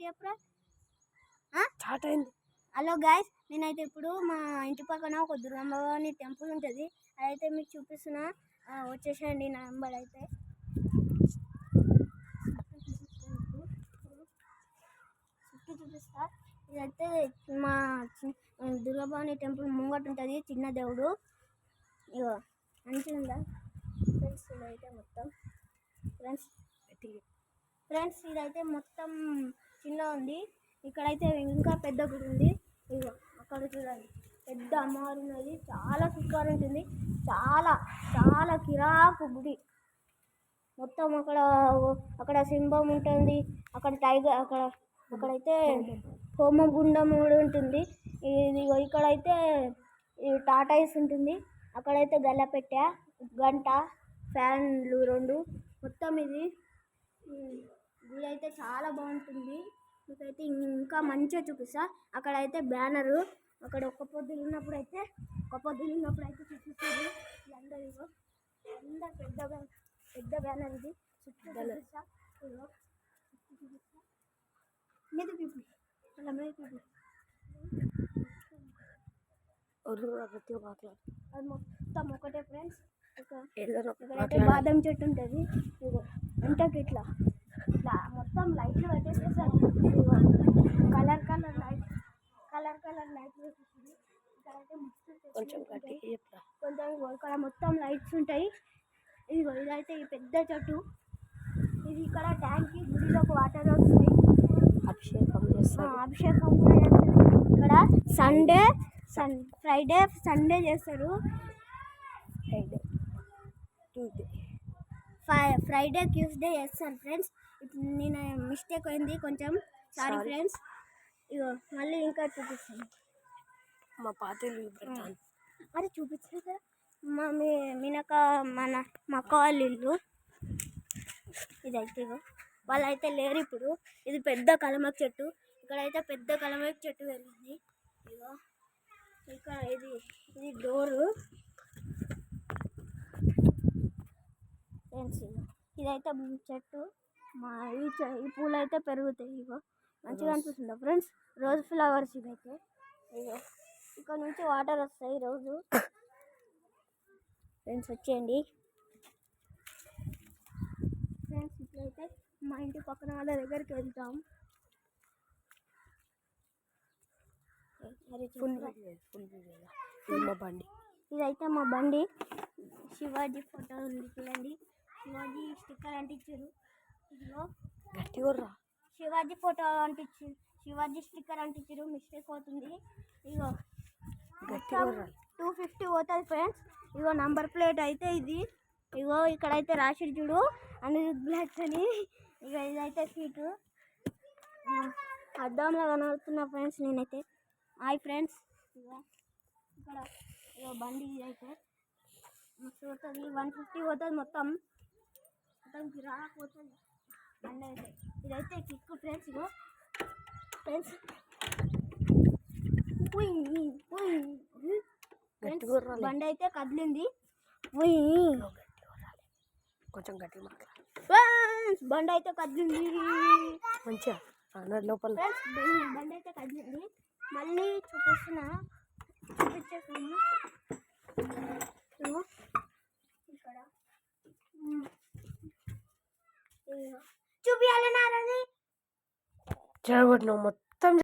Start చెప్పరా start అయింది. Hello guys, నేనైతే ఇప్పుడు మా ఇంటి పక్కన ఒక దుర్గమ్మవారి టెంపుల్ ఉంటుంది, అదైతే మీకు చూపిస్తున్నా. వచ్చేసేయండి నా నెంబర్ అయితే. చూపిస్తా. ఇదైతే మా దుర్గాభవాని టెంపుల్ ముంగట ఉంటుంది, చిన్న దేవుడు. ఇగో మంచిగా ఉందా ఫ్రెండ్స్? ఇదైతే మొత్తం ఫ్రెండ్స్ ఇదైతే మొత్తం చిన్న ఉంది. ఇక్కడైతే ఇంకా పెద్ద గుడి ఉంది. ఇగో అక్కడ చూడండి, పెద్ద అమ్మవారు ఉన్నది. చాలా సూపర్ ఉంటుంది, చాలా చాలా కిరాకు గుడి మొత్తం. అక్కడ సింహం ఉంటుంది, అక్కడ టైగర్, అక్కడైతే హోమం గుండం కూడా ఉంటుంది. ఇక్కడైతే టాటాయిస్ ఉంటుంది, అక్కడైతే గల్లపెట్టె, గంట, ఫ్యాన్లు 2 మొత్తం. ఇది గుడి అయితే చాలా బాగుంటుంది. మీకైతే ఇంకా మంచిగా చూపిస్తా. అక్కడైతే బ్యానరు, అక్కడ ఒక్క పొద్దులు ఉన్నప్పుడు అయితే చూపిస్తుంది. అందరూ పెద్ద బ్యానర్ ఇది. చుట్టూ చూపిస్తా. మీద పీపుల్ అలా మీద పీపుల్ అది మొత్తం ఒకటే ఫ్రెండ్స్. ఇక్కడైతే బాదం చెట్టు ఉంటుంది. ఇంటకి ఇట్లా మొత్తం లైట్లు పెట్టేసేసారు. కలర్ లైట్లు పెట్టేసింది. ఇక్కడైతే కొంచెం ఇక్కడ మొత్తం లైట్స్ ఉంటాయి. ఇదైతే ఈ పెద్ద చెట్టు. ఇది ఇక్కడ ట్యాంక్కి గుడిలోకి వాటర్ వస్తుంది, అభిషేకం కూడా చేస్తారు. ఇక్కడ ఫ్రైడే సండే చేస్తారు. ఫ్రైడే ట్యూస్డే చేస్తారు ఫ్రెండ్స్. ఇప్పుడు నేను మిస్టేక్ అయింది కొంచెం, సారీ ఫ్రెండ్స్. ఇగో మళ్ళీ ఇంకా చూపిస్తాను. మా పాతలు అది చూపించాను కదా, మా మినక మా అక్క వాళ్ళ ఇల్లు. ఇదైతే ఇగో వాళ్ళైతే లేరు ఇప్పుడు. ఇది పెద్ద కలమక చెట్టు. ఇక్కడైతే పెద్ద కలమక చెట్టు పెరిగింది. ఇగో ఇక్కడ ఇది డోరు ఫ్రెండ్స్. ఇదైతే చెట్టు. ఈ పూలు అయితే పెరుగుతాయి. ఇగో మంచిగా అనిపిస్తుందా ఫ్రెండ్స్? Rose flowers. ఇదైతే ఇగో ఇక్కడ నుంచి వాటర్ వస్తాయి రోజు. ఫ్రెండ్స్ వచ్చేయండి ఫ్రెండ్స్. ఇప్పుడైతే మా ఇంటి పక్కన వాళ్ళ దగ్గరికి వెళ్తాం. ఇదైతే మా బండి. శివాజీ ఫోటో ఉంది చూడండి. శివాజీ స్టిక్కర్ అంటించారు. ఇదిగో శివాజీ ఫోటో అంటించారు, శివాజీ స్టిక్కర్ అంటించారు. మిస్టేక్ అవుతుంది. ఇగో 250 పోతుంది ఫ్రెండ్స్. ఇగో నంబర్ ప్లేట్ అయితే ఇది. ఇగో ఇక్కడైతే రాసిడు చూడు, అనిరుద్ బ్లాక్ అని. ఇక ఇదైతే సీటు అద్దంలో కనబడుతున్నా ఫ్రెండ్స్ నేనైతే. Hi friends. ఇగో ఇక్కడ ఇగో బండి అయితే పోతుంది, 150 పోతుంది మొత్తం గిరాకపోతుంది బండి అయితే. ఇదైతే కిక్ ఫ్రెండ్స్. ఇగో ఫ్రెండ్స్ బండి అయితే కదిలింది. కొంచెం గట్టి బండి అయితే కదిలింది మంచిగా లోపల. బండి అయితే కదిలింది. మళ్ళీ చూపిస్తున్నాను. ఇక్కడ చూపించాలి మొత్తం.